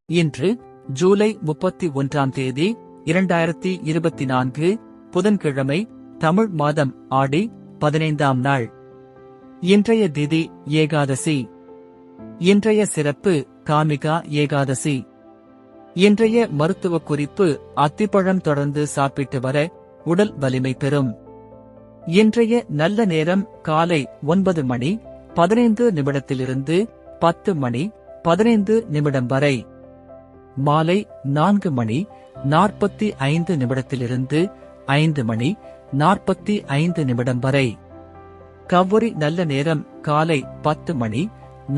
இன்று ஜூலை 31ஆம் தேதி 2024 புதன்கிழமை, தமிழ் மாதம் ஆடி 15ஆம் நாள். இன்றைய திதி ஏகாதசி. இன்றைய சிறப்பு காமிகா ஏகாதசி. இன்றைய மருத்துவ குறிப்பு: அத்திப்பழம் தொடர்ந்து சாப்பிட்டு வர உடல் வலிமை பெறும். இன்றைய நல்ல நேரம் காலை 9 மணி 15 நிமிடத்திலிருந்து 10 மணி 15 நிமிடம் வரை. மாலை 4 மணி 45 நிமிடத்திலிருந்து 5 மணி 45 நிமிடம் வரை. கௌரி நல்ல நேரம் காலை 10 மணி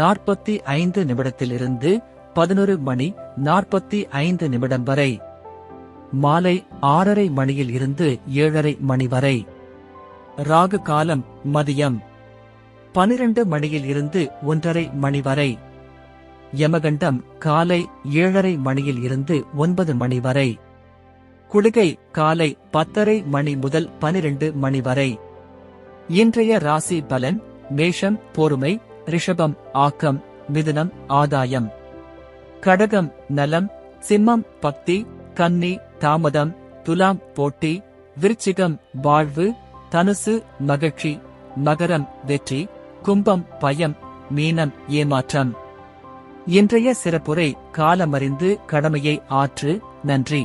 45 நிமிடத்திலிருந்து 11 மணி 45 நிமிடம் வரை. மாலை 6:30 மணியில் இருந்து 7:30 மணி வரை. ராகு காலம் மதியம் 12 மணியில் இருந்து 1:30 மணி வரை. யமகண்டம் காலை 7:30 மணியில் இருந்து 9 மணி வரை. குளிகை காலை 10:30 மணி முதல் 12 மணி வரை. இன்றைய ராசி பலன்: மேஷம் பொறுமை, ரிஷபம் ஆக்கம், மிதுனம் ஆதாயம், கடகம் நலம், சிம்மம் பக்தி, கன்னி தாமதம், துலாம் போட்டி, விருச்சிகம் வாழ்வு, தனுசு மகிழ்ச்சி, மகரம் வெற்றி, கும்பம் பயம், மீனம் ஏமாற்றம். இன்றைய சிறப்புரை: காலமறிந்து கடமையை ஆற்று. நன்றி.